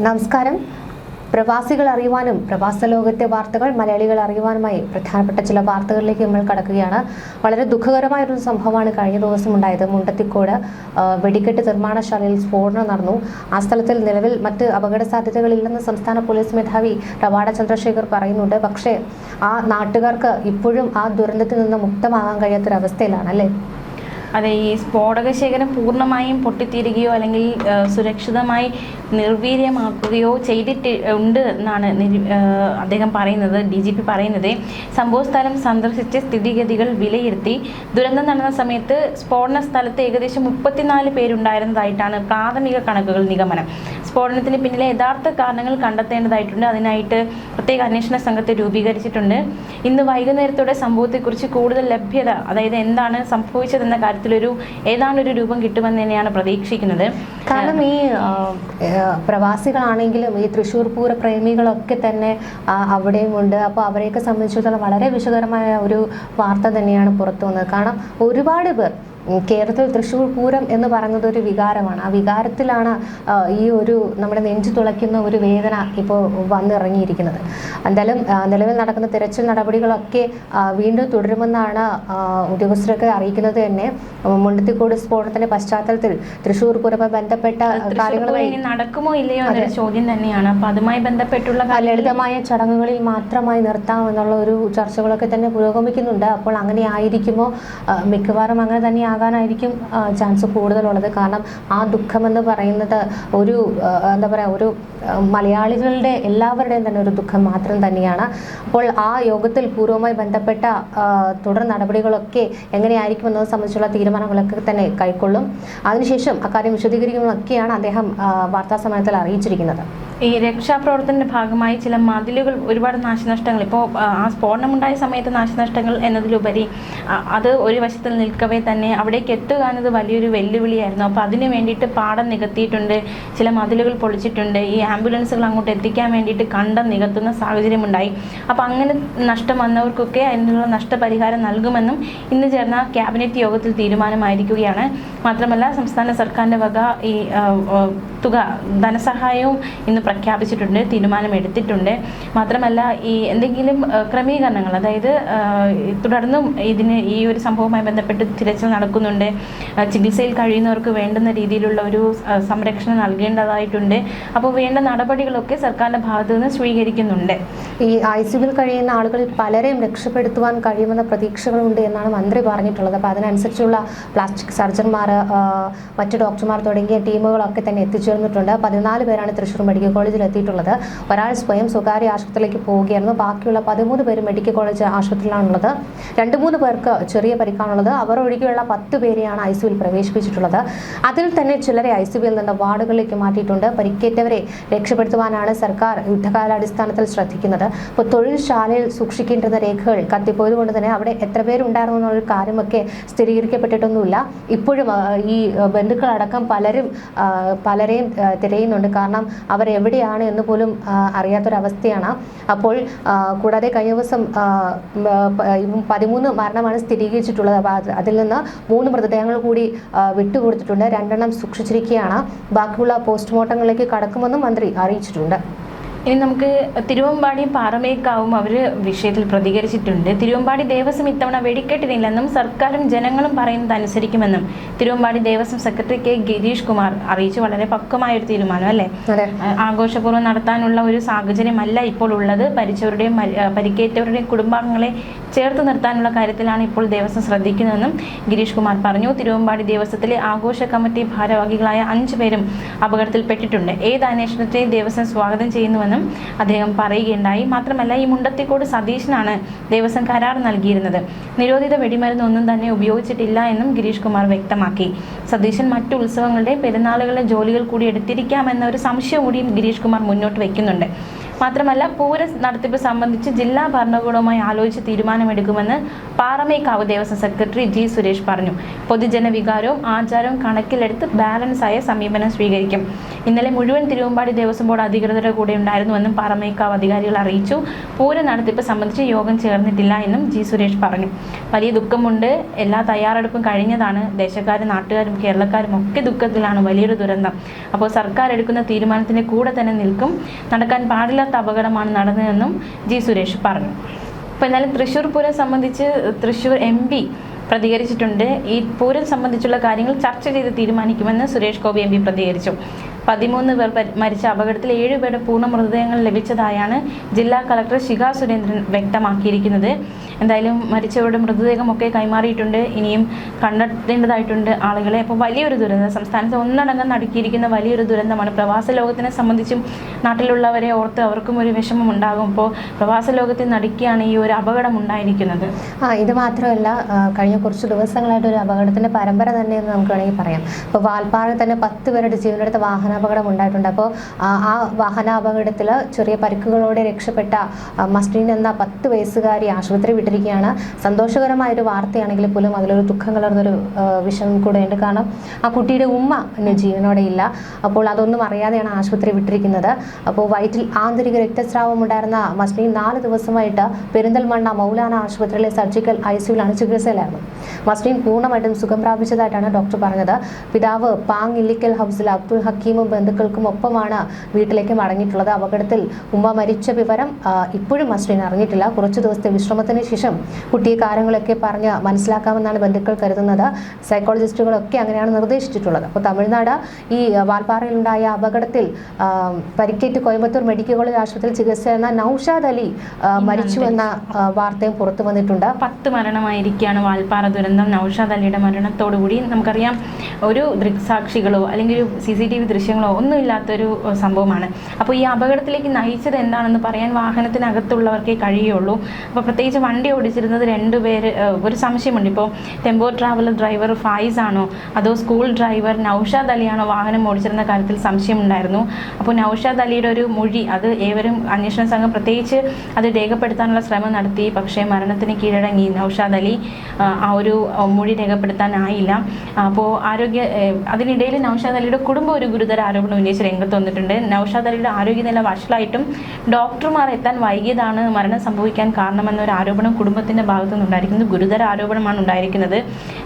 നമസ്കാരം. പ്രവാസികൾ അറിയുവാനും പ്രവാസ ലോകത്തെ വാർത്തകൾ മലയാളികൾ അറിയുവാനുമായി പ്രധാനപ്പെട്ട ചില വാർത്തകളിലേക്ക് നമ്മൾ കടക്കുകയാണ്. വളരെ ദുഃഖകരമായൊരു സംഭവമാണ് കഴിഞ്ഞ ദിവസം ഉണ്ടായത്. മുണ്ടത്തിക്കോട് വെടിക്കെട്ട് നിർമ്മാണശാലയിൽ സ്ഫോടനം നടന്നു. ആ സ്ഥലത്തിൽ നിലവിൽ മറ്റ് അപകട സാധ്യതകളില്ലെന്ന് സംസ്ഥാന പോലീസ് മേധാവി റവാഡ ചന്ദ്രശേഖർ പറയുന്നുണ്ട്. പക്ഷേ ആ നാട്ടുകാർക്ക് ഇപ്പോഴും ആ ദുരന്തത്തിൽ നിന്ന് മുക്തമാകാൻ കഴിയാത്തൊരവസ്ഥയിലാണ് അല്ലേ? അതെ, ഈ സ്ഫോടക ശേഖരം പൂർണ്ണമായും പൊട്ടിത്തീരുകയോ അല്ലെങ്കിൽ സുരക്ഷിതമായി നിർവീര്യമാക്കുകയോ ചെയ്തിട്ടുണ്ട് എന്നാണ് അദ്ദേഹം പറയുന്നത്. DGP പറയുന്നത് സംഭവസ്ഥലം സന്ദർശിച്ച് സ്ഥിതിഗതികൾ വിലയിരുത്തി. ദുരന്തം നടന്ന സമയത്ത് സ്ഫോടന സ്ഥലത്ത് ഏകദേശം 34 പേരുണ്ടായിരുന്നതായിട്ടാണ് പ്രാഥമിക കണക്കുകൾ നിഗമനം. സ്ഫോടനത്തിന് പിന്നിലെ യഥാർത്ഥ കാരണങ്ങൾ കണ്ടെത്തേണ്ടതായിട്ടുണ്ട്. അതിനായിട്ട് പ്രത്യേക അന്വേഷണ സംഘത്തെ രൂപീകരിച്ചിട്ടുണ്ട്. ഇന്ന് വൈകുന്നേരത്തോടെ സംഭവത്തെക്കുറിച്ച് കൂടുതൽ ലഭ്യത, അതായത് എന്താണ് സംഭവിച്ചതെന്ന കാര്യത്തിലൊരു ഏതാണ്ടൊരു രൂപം കിട്ടുമെന്ന് തന്നെയാണ് പ്രതീക്ഷിക്കുന്നത്. കാരണം ഈ പ്രവാസികളാണെങ്കിലും ഈ തൃശ്ശൂർ പൂര പ്രേമികളൊക്കെ തന്നെ അവിടെയും ഉണ്ട്. അപ്പോൾ അവരെയൊക്കെ സംബന്ധിച്ചിടത്തോളം വളരെ വിഷകരമായ ഒരു വാർത്ത തന്നെയാണ് പുറത്തു വന്നത്. കാരണം ഒരുപാട് പേർ കേരളത്തിൽ തൃശ്ശൂർ പൂരം എന്ന് പറയുന്നത് ഒരു വികാരമാണ്. ആ വികാരത്തിലാണ് ഈ ഒരു നമ്മുടെ നെഞ്ചു തുളയ്ക്കുന്ന ഒരു വേദന ഇപ്പോൾ വന്നിറങ്ങിയിരിക്കുന്നത്. എന്തായാലും നിലവിൽ നടക്കുന്ന തിരച്ചിൽ നടപടികളൊക്കെ വീണ്ടും തുടരുമെന്നാണ് ഉദ്യോഗസ്ഥരൊക്കെ അറിയിക്കുന്നത് തന്നെ. മുണ്ടത്തിക്കോട് സ്ഫോടനത്തിന്റെ പശ്ചാത്തലത്തിൽ തൃശ്ശൂർ പൂരവുമായി ബന്ധപ്പെട്ട കാര്യങ്ങൾ നടക്കുമോ ഇല്ലയോ എന്നൊരു ചോദ്യം തന്നെയാണ്. അപ്പൊ അതുമായി ബന്ധപ്പെട്ടുള്ള ലളിതമായ ചടങ്ങുകളിൽ മാത്രമായി നിർത്താമെന്നുള്ള ഒരു ചർച്ചകളൊക്കെ തന്നെ പുരോഗമിക്കുന്നുണ്ട്. അപ്പോൾ അങ്ങനെ ആയിരിക്കുമോ? മിക്കവാറും അങ്ങനെ തന്നെ ആകാനായിരിക്കും ചാൻസ് കൂടുതലുള്ളത്. കാരണം ആ ദുഃഖമെന്ന് പറയുന്നത് ഒരു എന്താ പറയുക, ഒരു മലയാളികളുടെ എല്ലാവരുടെയും തന്നെ ഒരു ദുഃഖം മാത്രം തന്നെയാണ്. അപ്പോൾ ആ യോഗത്തിൽ പൂർവ്വമായി ബന്ധപ്പെട്ട തുടർ നടപടികളൊക്കെ എങ്ങനെയായിരിക്കും എന്നത് സംബന്ധിച്ചുള്ള തീരുമാനങ്ങളൊക്കെ തന്നെ കൈക്കൊള്ളും. അതിനുശേഷം അക്കാര്യം വിശദീകരിക്കുമെന്നൊക്കെയാണ് അദ്ദേഹം വാർത്താസമ്മേളനത്തിൽ അറിയിച്ചിരിക്കുന്നത്. ഈ രക്ഷാപ്രവർത്തനത്തിന്റെ ഭാഗമായി ചില മതിലുകൾ, ഒരുപാട് നാശനഷ്ടങ്ങൾ, ഇപ്പോൾ ആ സ്ഫോടനമുണ്ടായ സമയത്ത് നാശനഷ്ടങ്ങൾ എന്നതിലുപരി അത് ഒരു വശത്തിൽ നിൽക്കവേ തന്നെ അവിടേക്ക് എത്തുക എന്നത് വലിയൊരു വെല്ലുവിളിയായിരുന്നു. അപ്പോൾ അതിന് വേണ്ടിയിട്ട് പാടം നികത്തിയിട്ടുണ്ട്, ചില മതിലുകൾ പൊളിച്ചിട്ടുണ്ട്. ഈ ആംബുലൻസുകൾ അങ്ങോട്ട് എത്തിക്കാൻ വേണ്ടിയിട്ട് കണ്ടം നികത്തുന്ന സാഹചര്യമുണ്ടായി. അപ്പോൾ അങ്ങനെ നഷ്ടം വന്നവർക്കൊക്കെ അതിനുള്ള നഷ്ടപരിഹാരം നൽകുമെന്നും ഇന്ന് ചേർന്ന ക്യാബിനറ്റ് യോഗത്തിൽ തീരുമാനമായിരിക്കുകയാണ്. മാത്രമല്ല സംസ്ഥാന സർക്കാരിൻ്റെ വക ഈ തുക ധനസഹായവും ഇന്ന് പ്രഖ്യാപിച്ചിട്ടുണ്ട്, തീരുമാനമെടുത്തിട്ടുണ്ട്. മാത്രമല്ല ഈ എന്തെങ്കിലും ക്രമീകരണങ്ങൾ, അതായത് തുടർന്നും ഈ ഒരു സംഭവവുമായി ബന്ധപ്പെട്ട് തിരച്ചിൽ നടക്കുന്നുണ്ട്. ചികിത്സയിൽ കഴിയുന്നവർക്ക് വേണ്ടുന്ന രീതിയിലുള്ള ഒരു സംരക്ഷണം നൽകേണ്ടതായിട്ടുണ്ട്. അപ്പോൾ വേണ്ട നടപടികളൊക്കെ സർക്കാരിൻ്റെ ഭാഗത്തു നിന്ന് സ്വീകരിക്കുന്നുണ്ട്. ഈ ICUവിൽ കഴിയുന്ന ആളുകളിൽ പലരെയും രക്ഷപ്പെടുത്തുവാൻ കഴിയുമെന്ന പ്രതീക്ഷകളുണ്ട് എന്നാണ് മന്ത്രി പറഞ്ഞിട്ടുള്ളത്. അപ്പോൾ അതിനനുസരിച്ചുള്ള പ്ലാസ്റ്റിക് സർജന്മാർ, മറ്റു ഡോക്ടർമാർ തുടങ്ങിയ ടീമുകളൊക്കെ തന്നെ എത്തിച്ചേർന്നിട്ടുണ്ട്. 14 പേരാണ് തൃശ്ശൂർ മെഡിക്കൽ കോളേജിൽ എത്തിയിട്ടുള്ളത്. ഒരാൾ സ്വയം സ്വകാര്യ ആശുപത്രിയിലേക്ക് പോവുകയായിരുന്നു. ബാക്കിയുള്ള 13 പേര് മെഡിക്കൽ കോളേജ് ആശുപത്രിയിലാണുള്ളത്. 2-3 പേർക്ക് ചെറിയ പരിക്കാണുള്ളത്. അവർ ഒഴികെയുള്ള 10 പേരെയാണ് ICUവിൽ പ്രവേശിപ്പിച്ചിട്ടുള്ളത്. അതിൽ തന്നെ ചിലരെ ICUവിൽ നിന്ന് വാർഡുകളിലേക്ക് മാറ്റിയിട്ടുണ്ട്. പരിക്കേറ്റവരെ രക്ഷപ്പെടുത്തുവാനാണ് സർക്കാർ യുദ്ധകാലാടിസ്ഥാനത്തിൽ ശ്രദ്ധിക്കുന്നത്. ഇപ്പോൾ തൊഴിൽശാലയിൽ സൂക്ഷിക്കേണ്ടുന്ന രേഖകൾ കത്തിപ്പോയത് കൊണ്ട് തന്നെ അവിടെ എത്ര പേരുണ്ടായിരുന്നു എന്നൊരു കാര്യമൊക്കെ സ്ഥിരീകരിക്കപ്പെട്ടിട്ടൊന്നുമില്ല. ഇപ്പോഴും ഈ ബന്ധുക്കളടക്കം പലരെയും തിരയുന്നുണ്ട്. കാരണം അവരെവിടെയാണ് എന്ന് പോലും അറിയാത്തൊരവസ്ഥയാണ്. അപ്പോൾ കൂടാതെ കഴിഞ്ഞ ദിവസം 13 മരണമാണ് സ്ഥിരീകരിച്ചിട്ടുള്ളത്. അപ്പോൾ അതിൽ നിന്ന് 3 മൃതദേഹങ്ങൾ കൂടി വിട്ടുകൊടുത്തിട്ടുണ്ട്. 2 സൂക്ഷിച്ചിരിക്കുകയാണ്. ബാക്കിയുള്ള പോസ്റ്റ്മോർട്ടങ്ങളിലേക്ക് കടക്കുമെന്നും മന്ത്രി അറിയിച്ചിട്ടുണ്ട്. ഇനി നമുക്ക് തിരുവമ്പാടി പാറമേക്കാവും അവർ വിഷയത്തിൽ പ്രതികരിച്ചിട്ടുണ്ട്. തിരുവമ്പാടി ദേവസ്വം ഇത്തവണ വെടിക്കെട്ടിനില്ലെന്നും സർക്കാരും ജനങ്ങളും പറയുന്നത് അനുസരിക്കുമെന്നും തിരുവമ്പാടി ദേവസ്വം സെക്രട്ടറി K. ഗിരീഷ് കുമാർ അറിയിച്ചു. വളരെ പക്വമായൊരു തീരുമാനം അല്ലേ? ആഘോഷപൂർവ്വം നടത്താനുള്ള ഒരു സാഹചര്യമല്ല ഇപ്പോൾ ഉള്ളത്. മരിച്ചവരുടെയും പരിക്കേറ്റവരുടെയും കുടുംബാംഗങ്ങളെ ചേർത്ത് നിർത്താനുള്ള കാര്യത്തിലാണ് ഇപ്പോൾ ദേവസ്വം ശ്രദ്ധിക്കുന്നതെന്നും ഗിരീഷ് കുമാർ പറഞ്ഞു. തിരുവമ്പാടി ദേവസ്വത്തിലെ ആഘോഷ കമ്മിറ്റി ഭാരവാഹികളായ 5 പേരും അപകടത്തിൽപ്പെട്ടിട്ടുണ്ട്. ഏത് അന്വേഷണത്തെയും ദേവസ്വം സ്വാഗതം ചെയ്യുന്നുവെന്നും അദ്ദേഹം പറയുകയുണ്ടായി. മാത്രമല്ല ഈ മുണ്ടത്തിക്കോട് സതീശനാണ് ദേവസ്വം കരാർ നൽകിയിരുന്നത്. നിരോധിത വെടിമരുന്ന് ഒന്നും തന്നെ ഉപയോഗിച്ചിട്ടില്ല എന്നും ഗിരീഷ് കുമാർ വ്യക്തമാക്കി. സതീശൻ മറ്റു ഉത്സവങ്ങളുടെ പെരുന്നാളുകളുടെ ജോലികൾ കൂടി എടുത്തിരിക്കാമെന്ന ഒരു സംശയം കൂടിയും ഗിരീഷ് കുമാർ മുന്നോട്ട് വയ്ക്കുന്നുണ്ട്. മാത്രമല്ല പൂര നടത്തിപ്പ് സംബന്ധിച്ച് ജില്ലാ ഭരണകൂടവുമായി ആലോചിച്ച് തീരുമാനമെടുക്കുമെന്ന് പാറമേക്കാവ് ദേവസ്വം സെക്രട്ടറി G. സുരേഷ് പറഞ്ഞു. പൊതുജന വികാരവും ആചാരവും കണക്കിലെടുത്ത് ബാലൻസായ സമീപനം സ്വീകരിക്കും. ഇന്നലെ മുഴുവൻ തിരുവമ്പാടി ദേവസ്വം ബോർഡ് അധികൃതരുടെ കൂടെ ഉണ്ടായിരുന്നുവെന്നും പാറമേക്കാവ് അധികാരികൾ അറിയിച്ചു. പൂരം നടത്തിപ്പ് സംബന്ധിച്ച് യോഗം ചേർന്നിട്ടില്ല എന്നും ജി സുരേഷ് പറഞ്ഞു. വലിയ ദുഃഖമുണ്ട്, എല്ലാ തയ്യാറെടുപ്പും കഴിഞ്ഞതാണ്. ദേശക്കാരും നാട്ടുകാരും കേരളക്കാരും ഒക്കെ ദുഃഖത്തിലാണ്. വലിയൊരു ദുരന്തം. അപ്പോൾ സർക്കാർ എടുക്കുന്ന തീരുമാനത്തിന്റെ കൂടെ തന്നെ നിൽക്കും. നടക്കാൻ പാടില്ലാത്ത അപകടമാണ് നടന്നതെന്നും ജി സുരേഷ് പറഞ്ഞു. അപ്പോൾ എന്നാലും തൃശ്ശൂർ പൂരം സംബന്ധിച്ച് തൃശ്ശൂർ MP പ്രതികരിച്ചിട്ടുണ്ട്. ഈ പൂരം സംബന്ധിച്ചുള്ള കാര്യങ്ങൾ ചർച്ച ചെയ്ത് തീരുമാനിക്കുമെന്ന് സുരേഷ് ഗോപി MP പ്രതികരിച്ചു. 13 പേർ മരിച്ച അപകടത്തിൽ 7 പേരുടെ പൂർണ്ണ മൃതദേഹങ്ങൾ ലഭിച്ചതായാണ് ജില്ലാ കളക്ടർ ശിഖ സുരേന്ദ്രൻ വ്യക്തമാക്കിയിരിക്കുന്നത്. എന്തായാലും മരിച്ചവരുടെ മൃതദേഹമൊക്കെ കൈമാറിയിട്ടുണ്ട്. ഇനിയും കണ്ടെത്തേണ്ടതായിട്ടുണ്ട് ആളുകളെ. അപ്പോൾ വലിയൊരു ദുരന്തം, സംസ്ഥാനത്ത് ഒന്നടങ്കം നടുക്കിയിരിക്കുന്ന വലിയൊരു ദുരന്തമാണ്. പ്രവാസ ലോകത്തിനെ സംബന്ധിച്ചും നാട്ടിലുള്ളവരെ ഓർത്ത് അവർക്കും ഒരു വിഷമം ഉണ്ടാകും. ഇപ്പോൾ പ്രവാസ ലോകത്തിൽ നടുക്കിയാണ് ഈ ഒരു അപകടം ഉണ്ടായിരിക്കുന്നത്. ഇത് മാത്രമല്ല, കഴിഞ്ഞ കുറച്ച് ദിവസങ്ങളായിട്ട് ഒരു അപകടത്തിന്റെ പരമ്പര തന്നെ എന്ന് നമുക്ക് വേണമെങ്കിൽ പറയാം. ഇപ്പോൾ വാൽപ്പാറയിൽ തന്നെ 10 പേരുടെ ജീവനെടുത്ത വാഹനാപകടം ഉണ്ടായിട്ടുണ്ട്. അപ്പോൾ ആ വാഹനാപകടത്തിൽ ചെറിയ പരിക്കുകളോടെ രക്ഷപ്പെട്ട മസ്ലിൻ എന്ന 10 വയസ്സുകാരി ആശുപത്രി വിട്ടിരിക്കുകയാണ്. സന്തോഷകരമായൊരു വാർത്തയാണെങ്കിൽ പോലും അതിലൊരു ദുഃഖം കലർന്നൊരു വിഷയം കൂടെ ഉണ്ട്. കാരണം ആ കുട്ടിയുടെ ഉമ്മ ജീവനോടെ ഇല്ല. അപ്പോൾ അതൊന്നും അറിയാതെയാണ് ആശുപത്രി വിട്ടിരിക്കുന്നത്. അപ്പോൾ വയറ്റിൽ ആന്തരിക രക്തസ്രാവം ഉണ്ടായിരുന്ന മസ്ലിൻ 4 ദിവസമായിട്ട് പെരിന്തൽമണ്ണ മൗലാന ആശുപത്രിയിലെ സർജിക്കൽ ICUവിലാണ് ചികിത്സയിലായിരുന്നു. മസ്ലിൻ പൂർണ്ണമായിട്ടും സുഖം പ്രാപിച്ചതായിട്ടാണ് ഡോക്ടർ പറഞ്ഞത്. പിതാവ് പാങ് ഇല്ലിക്കൽ ഹൗസിൽ അബ്ദുൽ ഹക്കീമും ബന്ധുക്കൾക്കും ഒപ്പമാണ് വീട്ടിലേക്ക് മടങ്ങിയിട്ടുള്ളത്. അപകടത്തിൽ ഉമ്മ മരിച്ച വിവരം ഇപ്പോഴും മസ്ലിൻ അറിഞ്ഞിട്ടില്ല. കുറച്ച് ദിവസത്തെ വിശ്രമത്തിന് ശേഷം കുട്ടിയെ കാര്യങ്ങളൊക്കെ പറഞ്ഞ് മനസ്സിലാക്കാമെന്നാണ് ബന്ധുക്കൾ കരുതുന്നത്. സൈക്കോളജിസ്റ്റുകളൊക്കെ അങ്ങനെയാണ് നിർദ്ദേശിച്ചിട്ടുള്ളത്. അപ്പോൾ തമിഴ്നാട് ഈ വാൽപ്പാറയിലുണ്ടായ അപകടത്തിൽ പരിക്കേറ്റ് കോയമ്പത്തൂർ മെഡിക്കൽ കോളേജ് ആശുപത്രിയിൽ ചികിത്സയെന്ന നൌഷാദ് അലി മരിച്ചു എന്ന വാർത്തയും പുറത്തു വന്നിട്ടുണ്ട്. 10 മരണമായിരിക്കുകയാണ് വാൽപ്പാറ ദുരന്തം. നൌഷാദ് അലിയുടെ മരണത്തോടുകൂടി നമുക്കറിയാം, ഒരു ദൃക്സാക്ഷികളോ അല്ലെങ്കിൽ ഒരു CCTV ദൃശ്യങ്ങളോ ഒന്നും ഇല്ലാത്തൊരു സംഭവമാണ്. അപ്പോൾ ഈ അപകടത്തിലേക്ക് നയിച്ചത് എന്താണെന്ന് പറയാൻ വാഹനത്തിനകത്തുള്ളവർക്കേ കഴിയുള്ളൂ. അപ്പോൾ പ്രത്യേകിച്ച് വണ്ടി ഓടിച്ചിരുന്നത് 2 പേര്. ഒരു സംശയമുണ്ട്, ഇപ്പോൾ ടെമ്പോ ട്രാവലർ ഡ്രൈവർ ഫായിസ് ആണോ അതോ സ്കൂൾ ഡ്രൈവർ നൌഷാദ് അലിയാണോ വാഹനം ഓടിച്ചിരുന്ന കാര്യത്തിൽ സംശയമുണ്ടായിരുന്നു. അപ്പോൾ നൌഷാദ് അലിയുടെ ഒരു മൊഴി അത് ഏവരും അന്വേഷണ സംഘം പ്രത്യേകിച്ച് അത് രേഖപ്പെടുത്താനുള്ള ശ്രമം നടത്തി. പക്ഷേ മരണത്തിന് കീഴടങ്ങി നൌഷാദ് അലി. ആ ഒരു മൊഴി രേഖപ്പെടുത്താനായില്ല. അപ്പോൾ അതിനിടയിൽ നൌഷാദ് അലിയുടെ കുടുംബം ഒരു ഗുരുതര ആരോപണം ഉന്നയിച്ച് രംഗത്ത് വന്നിട്ടുണ്ട്. നൌഷാദ് അലിയുടെ ആരോഗ്യനില വഷളായിട്ടും ഡോക്ടർമാർ എത്താൻ വൈകിയതാണ് മരണം സംഭവിക്കാൻ കാരണമെന്നൊരു ആരോപണം കുടുംബത്തിന്റെ ഭാഗത്തു നിന്നുണ്ടായിരിക്കുന്നത്. ഗുരുതര ആരോപണമാണ് ഉണ്ടായിരിക്കുന്നത്.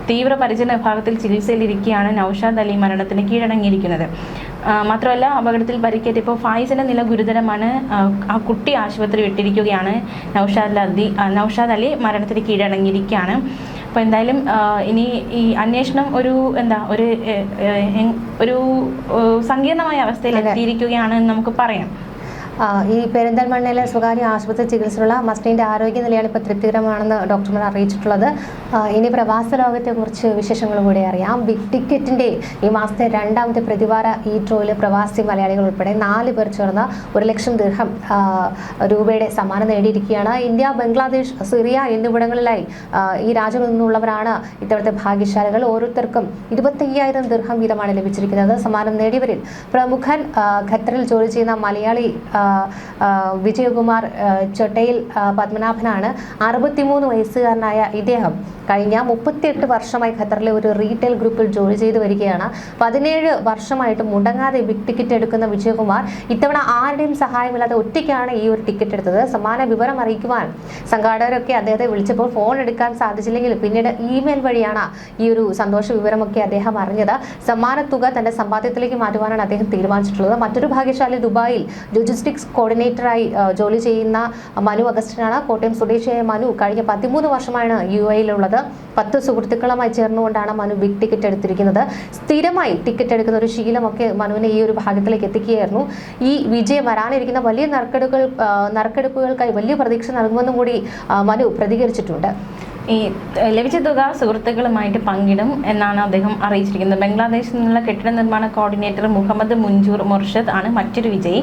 തീവ്ര പരിചരണ വിഭാഗത്തിൽ ചികിത്സയിലിരിക്കെയാണ് നൌഷാദ് അലി മരണത്തിന് കീഴടങ്ങിയിരിക്കുന്നത്. മാത്രമല്ല, അപകടത്തിൽ പരിക്കേറ്റപ്പോൾ ഫായിസിന്റെ നില ഗുരുതരമാണ്. ആ കുട്ടി ആശുപത്രി വിട്ടിരിക്കുകയാണ്. നൌഷാദ് അലി മരണത്തിന് കീഴടങ്ങിയിരിക്കുകയാണ്. അപ്പോൾ എന്തായാലും ഇനി ഈ അന്വേഷണം ഒരു സങ്കീർണമായ അവസ്ഥയിൽ എത്തിയിരിക്കുകയാണെന്ന് നമുക്ക് പറയാം. ഈ പെരിന്തൽമണ്ണയിലെ സ്വകാര്യ ആശുപത്രി ചികിത്സയിലുള്ള മസ്ലിൻ്റെ ആരോഗ്യനിലയാണ് ഇപ്പോൾ തൃപ്തികരമാണെന്ന് ഡോക്ടർമാർ അറിയിച്ചിട്ടുള്ളത്. ഇനി പ്രവാസ ലോകത്തെക്കുറിച്ച് വിശേഷങ്ങൾ കൂടി അറിയാം. ബിഗ് ടിക്കറ്റിൻ്റെ ഈ മാസത്തെ 2ാമത്തെ പ്രതിവാര ഡ്രോയിൽ പ്രവാസി മലയാളികൾ ഉൾപ്പെടെ 4 പേർ ചേർന്ന് 1 ലക്ഷം ദിർഹം രൂപയുടെ സമ്മാനം നേടിയിരിക്കുകയാണ്. ഇന്ത്യ, ബംഗ്ലാദേശ്, സിറിയ എന്നിവിടങ്ങളിലായി ഈ രാജ്യങ്ങളിൽ നിന്നുള്ളവരാണ് ഇത്തവണത്തെ ഭാഗ്യശാലികൾ. ഓരോരുത്തർക്കും 25,000 ദിർഹം വീതമാണ് ലഭിച്ചിരിക്കുന്നത്. സമ്മാനം നേടിയവരിൽ പ്രമുഖൻ ഖത്തറിൽ ജോലി ചെയ്യുന്ന മലയാളി വിജയകുമാർ ചൊട്ടയിൽ പത്മനാഭനാണ്. 63 വയസ്സുകാരനായ ഇദ്ദേഹം കഴിഞ്ഞ 38 വർഷമായി ഖത്തറിലെ ഒരു റീറ്റെയിൽ ഗ്രൂപ്പിൽ ജോലി ചെയ്തു വരികയാണ്. 17 വർഷമായിട്ട് മുടങ്ങാതെ ബിഗ് ടിക്കറ്റ് എടുക്കുന്ന വിജയകുമാർ ഇത്തവണ ആരുടെയും സഹായമില്ലാതെ ഒറ്റയ്ക്കാണ് ഈ ഒരു ടിക്കറ്റ് എടുത്തത്. സമ്മാന വിവരം അറിയിക്കുവാൻ സംഘാടകരൊക്കെ അദ്ദേഹത്തെ വിളിച്ചപ്പോൾ ഫോൺ എടുക്കാൻ സാധിച്ചില്ലെങ്കിൽ പിന്നീട് ഇമെയിൽ വഴിയാണ് ഈ ഒരു സന്തോഷ വിവരമൊക്കെ അദ്ദേഹം അറിഞ്ഞത്. സമ്മാന തുക തന്റെ സമ്പാദ്യത്തിലേക്ക് മാറ്റുവാനാണ് അദ്ദേഹം തീരുമാനിച്ചിട്ടുള്ളത്. മറ്റൊരു ഭാഗ്യശാലി ദുബായിൽ ലോജിസ്റ്റിക്സ് കോർഡിനേറ്ററായി ജോലി ചെയ്യുന്ന മനു അഗസ്റ്റിനാണ്. കോട്ടയം സ്വദേശിയായ മനു കഴിഞ്ഞ 13 വർഷമാണ് UAE-യിലുള്ളത്. 10 സുഹൃത്തുക്കളുമായി ചേർന്നുകൊണ്ടാണ് മനു ബിഗ് ടിക്കറ്റ് എടുത്തിരിക്കുന്നത്. സ്ഥിരമായി ടിക്കറ്റ് എടുക്കുന്ന ഒരു ശീലമൊക്കെ മനുവിനെ ഈ ഒരു ഭാഗ്യത്തിലേക്ക് എത്തിക്കുകയായിരുന്നു. ഈ വിജയം വരാനിരിക്കുന്ന വലിയ നറുക്കെടുപ്പുകൾക്കായി വലിയ പ്രതീക്ഷ നൽകുമെന്നും കൂടി മനു പ്രതികരിച്ചിട്ടുണ്ട്. ഈ ലഭിച്ച തുക സുഹൃത്തുക്കളുമായിട്ട് പങ്കിടും എന്നാണ് അദ്ദേഹം അറിയിച്ചിരിക്കുന്നത്. ബംഗ്ലാദേശിൽ നിന്നുള്ള കെട്ടിട നിർമ്മാണ കോർഡിനേറ്റർ മുഹമ്മദ് മുൻജൂർ മുർഷദ് ആണ് മറ്റൊരു വിജയി.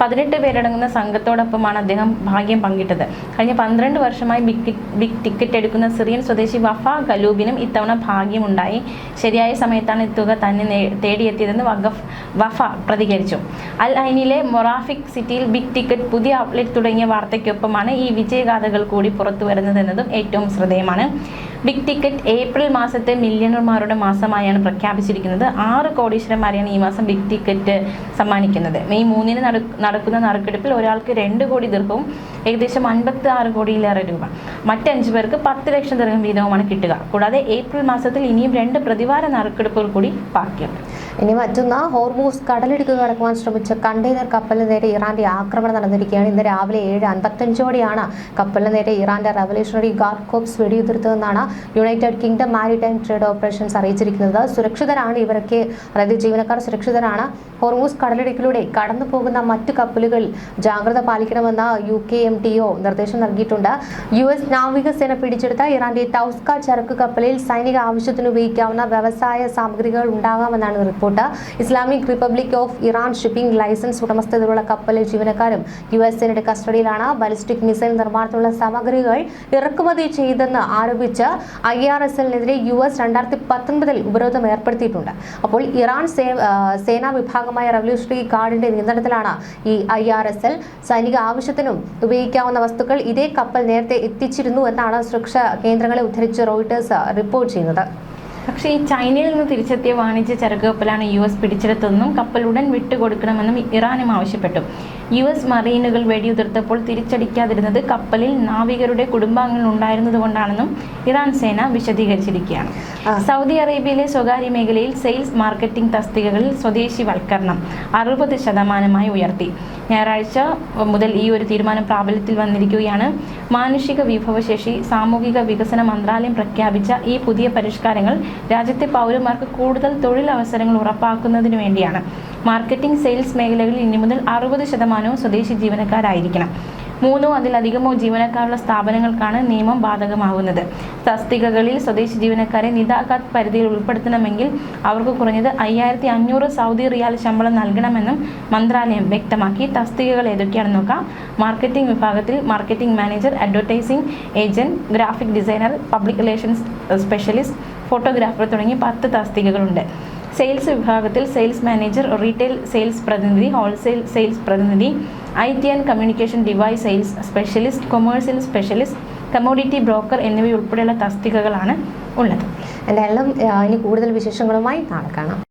18 പേരടങ്ങുന്ന സംഘത്തോടൊപ്പമാണ് അദ്ദേഹം ഭാഗ്യം പങ്കിട്ടത്. കഴിഞ്ഞ 12 വർഷമായി ബിഗ് ടിക്കറ്റ് എടുക്കുന്ന സിറിയൻ സ്വദേശി വഫ ഗലൂബിനും ഇത്തവണ ഭാഗ്യമുണ്ടായി. ശരിയായ സമയത്താണ് തുക തന്നെ തേടിയെത്തിയതെന്ന് വഫ പ്രതികരിച്ചു. അൽ ഐനിലെ മൊറാഫിക് സിറ്റിയിൽ ബിഗ് ടിക്കറ്റ് പുതിയ ഔട്ട്ലെറ്റ് തുടങ്ങിയ വാർത്തയ്ക്കൊപ്പമാണ് ഈ വിജയഗാഥകൾ കൂടി പുറത്തു വരുന്നതെന്നതും ഏറ്റവും ശ്രദ്ധേയമാണ്. ബിഗ് ടിക്കറ്റ് ഏപ്രിൽ മാസത്തെ മില്യണർമാരുടെ മാസമായാണ് പ്രഖ്യാപിച്ചിരിക്കുന്നത്. 6 കോടീശ്വരന്മാരെയാണ് ഈ മാസം ബിഗ് ടിക്കറ്റ് സമ്മാനിക്കുന്നത്. മെയ് 3-ന് നടക്കുന്ന നറുക്കെടുപ്പിൽ ഒരാൾക്ക് 2 കോടി ദിർഹവും ഏകദേശം 56 കോടിയിലേറെ രൂപ, മറ്റ് 5 പേർക്ക് 10 ലക്ഷം ദിർഹം വീതവുമാണ് കിട്ടുക. കൂടാതെ ഏപ്രിൽ മാസത്തിൽ ഇനിയും 2 പ്രതിവാര നറുക്കെടുപ്പുകൾ കൂടി ബാക്കിയുണ്ട്. ഇനി മറ്റൊന്ന്, ഹോർമൂസ് കടലിടുക്ക് കടക്കുവാൻ ശ്രമിച്ച കണ്ടെയ്നർ കപ്പലിന് നേരെ ഇറാന്റെ ആക്രമണം നടന്നിരിക്കുകയാണ്. ഇന്ന് രാവിലെ 7:55ഓടെയാണ് കപ്പലിന് നേരെ ഇറാന്റെ റവല്യൂഷണറി ഗാർഡ് കോർപ്സ് വെടിയുതിർത്തതെന്നാണ് United Kingdom maritime trade operations അറിയിച്ചിരിക്കുന്നത്. സുരക്ഷിതരാണ് ഇവരൊക്കെ, അതായത് ജീവനക്കാർ സുരക്ഷിതരാണ്. ഹോർമൂസ് കടലിടുക്കിലൂടെ കടന്നു പോകുന്ന മറ്റു കപ്പലുകൾ ജാഗ്രത പാലിക്കണമെന്ന് UKMTO നിർദ്ദേശം നൽകിയിട്ടുണ്ട്. US നാവികസേന പിടിച്ചെടുത്ത ഇറാന്റെ ടൗസ്ക ചരക്ക് കപ്പലിൽ സൈനിക ആവശ്യത്തിന് ഉപയോഗിക്കാവുന്ന വ്യവസായ സാമഗ്രികൾ ഉണ്ടാകാമെന്നാണ് report. Islamic Republic of Iran shipping licence ഉടമസ്ഥതയിലുള്ള കപ്പലിലെ ജീവനക്കാരും US സേനയുടെ കസ്റ്റഡിയിലാണ്. ബാലിസ്റ്റിക് മിസൈൽ നിർമ്മാണത്തിലുള്ള സാമഗ്രികൾ ഇറക്കുമതി ചെയ്തെന്ന് ആരോപിച്ച് IRSLനെതിരെ US 2019 ഉപരോധം ഏർപ്പെടുത്തിയിട്ടുണ്ട്. അപ്പോൾ ഇറാൻ സേനാ വിഭാഗമായ റവല്യൂഷണറി ഗാർഡിന്റെ നിയന്ത്രണത്തിലാണ് ഈ IRSL. സൈനിക ആവശ്യത്തിനും ഉപയോഗിക്കാവുന്ന വസ്തുക്കൾ ഇതേ കപ്പൽ നേരത്തെ എത്തിച്ചിരുന്നു എന്നാണ് സുരക്ഷാ കേന്ദ്രങ്ങളെ ഉദ്ധരിച്ച് റോയിട്ടേഴ്സ് റിപ്പോർട്ട് ചെയ്യുന്നത്. പക്ഷേ ഈ ചൈനയിൽ നിന്ന് തിരിച്ചെത്തിയ വാണിജ്യ ചരക്ക് കപ്പലാണ് US പിടിച്ചെടുത്തതെന്നും കപ്പൽ ഉടൻ വിട്ടുകൊടുക്കണമെന്നും ഇറാനും ആവശ്യപ്പെട്ടു. US മറീനുകൾ വെടിയുതിർത്തപ്പോൾ തിരിച്ചടിക്കാതിരുന്നത് കപ്പലിൽ നാവികരുടെ കുടുംബാംഗങ്ങൾ ഉണ്ടായിരുന്നതുകൊണ്ടാണെന്നും ഇറാൻ സേന വിശദീകരിച്ചിരിക്കുകയാണ്. സൗദി അറേബ്യയിലെ സ്വകാര്യ മേഖലയിൽ സെയിൽസ് മാർക്കറ്റിംഗ് തസ്തികകളിൽ സ്വദേശിവൽക്കരണം 60% ഉയർത്തി. ഞായറാഴ്ച മുതൽ ഈ ഒരു തീരുമാനം പ്രാബല്യത്തിൽ വന്നിരിക്കുകയാണ്. മാനുഷിക വിഭവശേഷി സാമൂഹിക വികസന മന്ത്രാലയം പ്രഖ്യാപിച്ച ഈ പുതിയ പരിഷ്കാരങ്ങൾ രാജ്യത്തെ പൗരന്മാർക്ക് കൂടുതൽ തൊഴിലവസരങ്ങൾ ഉറപ്പാക്കുന്നതിന് വേണ്ടിയാണ്. മാർക്കറ്റിംഗ് സെയിൽസ് മേഖലകളിൽ ഇനി മുതൽ 60% സ്വദേശി ജീവനക്കാരായിരിക്കണം. 3 അതിലധികമോ ജീവനക്കാരുള്ള സ്ഥാപനങ്ങൾക്കാണ് നിയമം ബാധകമാകുന്നത്. തസ്തികകളിൽ സ്വദേശി ജീവനക്കാരെ നിതാഖാത്ത് പരിധിയിൽ ഉൾപ്പെടുത്തണമെങ്കിൽ അവർക്ക് കുറഞ്ഞത് 5500 സൗദി റിയാൽ ശമ്പളം നൽകണമെന്നും മന്ത്രാലയം വ്യക്തമാക്കി. തസ്തികകൾ ഏതൊക്കെയാണെന്ന് നോക്കാം. മാർക്കറ്റിംഗ് വിഭാഗത്തിൽ marketing manager, advertising agent, graphic designer, public relations specialist, photographer തുടങ്ങി 10 തസ്തികകളുണ്ട്. സെയിൽസ് വിഭാഗത്തിൽ സെയിൽസ് മാനേജർ, റീറ്റെയിൽ സെയിൽസ് പ്രതിനിധി, ഹോൾസെയിൽ സെയിൽസ് പ്രതിനിധി, IT and communication device sales specialist, commercial specialist, commodity broker എന്നിവയുൾപ്പെടെയുള്ള തസ്തികകളാണ് ഉള്ളത്. എന്തായാലും ഇനി കൂടുതൽ വിശേഷങ്ങളുമായി നാളെ കാണാം.